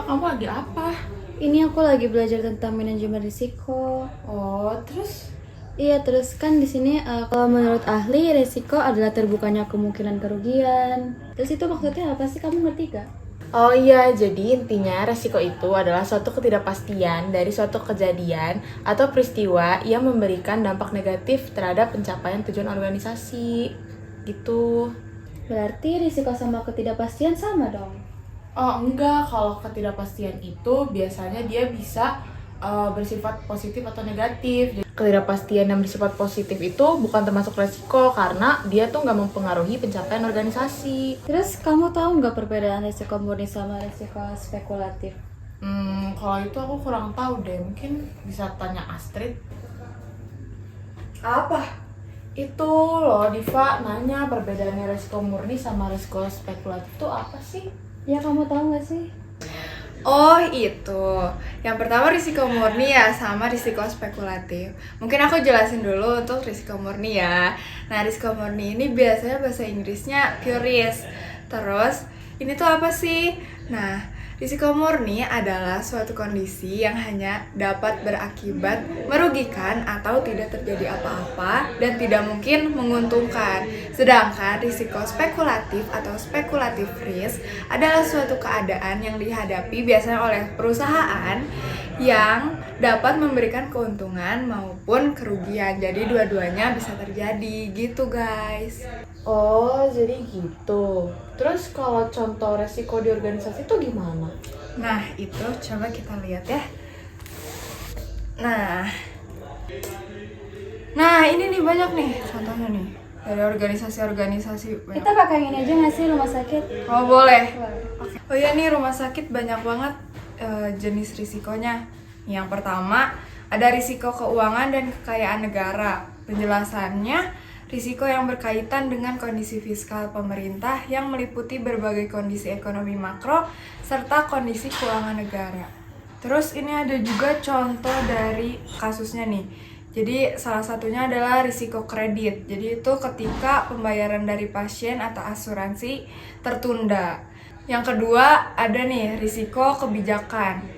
kamu lagi apa? Ini aku lagi belajar tentang manajemen risiko. Oh, terus? Iya, terus kan di sini kalau menurut ahli risiko adalah terbukanya kemungkinan kerugian. Terus itu maksudnya apa sih? Kamu ngerti gak? Oh iya, jadi intinya resiko itu adalah suatu ketidakpastian dari suatu kejadian atau peristiwa yang memberikan dampak negatif terhadap pencapaian tujuan organisasi. Gitu. Berarti risiko sama ketidakpastian sama dong. Oh enggak, kalau ketidakpastian itu biasanya dia bisa bersifat positif atau negatif. Jadi, ketidakpastian yang bersifat positif itu bukan termasuk resiko karena dia tuh nggak mempengaruhi pencapaian organisasi. Terus kamu tahu nggak perbedaan risiko murni sama risiko spekulatif? Kalau itu aku kurang tahu deh, mungkin bisa tanya Astrid. Apa? Itu loh Diva nanya perbedaannya resiko murni sama resiko spekulatif itu apa sih? Ya kamu tahu nggak sih? Oh itu. Yang pertama risiko murni ya sama risiko spekulatif. Mungkin aku jelasin dulu untuk risiko murni ya. Nah risiko murni ini biasanya bahasa Inggrisnya pure risk. Terus ini tuh apa sih? Nah risiko murni adalah suatu kondisi yang hanya dapat berakibat merugikan atau tidak terjadi apa-apa dan tidak mungkin menguntungkan. Sedangkan risiko spekulatif atau speculative risk adalah suatu keadaan yang dihadapi biasanya oleh perusahaan yang dapat memberikan keuntungan maupun kerugian. Jadi dua-duanya bisa terjadi gitu guys. Oh, jadi gitu. Terus kalau contoh resiko di organisasi itu gimana? Nah, itu coba kita lihat ya. Nah, ini nih banyak nih contohnya nih. Dari organisasi-organisasi banyak. Kita pakai ini aja nggak sih rumah sakit? Oh, boleh. Oh iya nih, rumah sakit banyak banget jenis risikonya. Yang pertama, ada risiko keuangan dan kekayaan negara. Penjelasannya, risiko yang berkaitan dengan kondisi fiskal pemerintah yang meliputi berbagai kondisi ekonomi makro serta kondisi keuangan negara. Terus ini ada juga contoh dari kasusnya nih. Jadi salah satunya adalah risiko kredit. Jadi itu ketika pembayaran dari pasien atau asuransi tertunda. Yang kedua ada nih risiko kebijakan.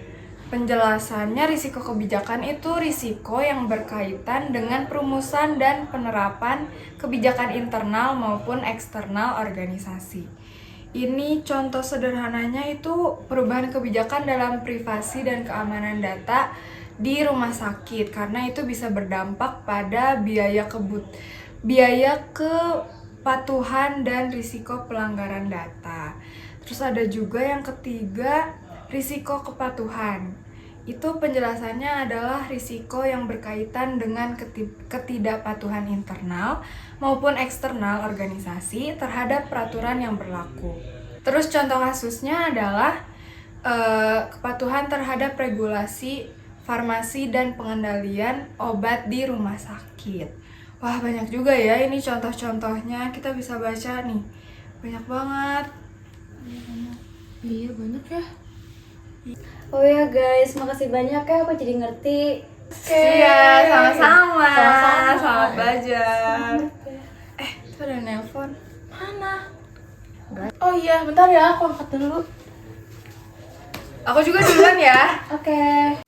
Penjelasannya risiko kebijakan itu risiko yang berkaitan dengan perumusan dan penerapan kebijakan internal maupun eksternal organisasi. Ini contoh sederhananya itu perubahan kebijakan dalam privasi dan keamanan data di rumah sakit karena itu bisa berdampak pada biaya kepatuhan dan risiko pelanggaran data. Terus ada juga yang ketiga, risiko kepatuhan. Itu penjelasannya adalah risiko yang berkaitan dengan ketidakpatuhan internal maupun eksternal organisasi terhadap peraturan yang berlaku. Terus contoh kasusnya adalah kepatuhan terhadap regulasi farmasi dan pengendalian obat di rumah sakit. Wah, banyak juga ya ini contoh-contohnya. Kita bisa baca nih. Banyak banget. Iya, banyak ya. Oh ya guys, makasih banyak ya, aku jadi ngerti. Iya, sama-sama. Sama-sama. Selamat belajar. Itu ada nelpon. Mana? Oh iya, bentar ya, aku angkat dulu. Aku juga duluan ya. Oke.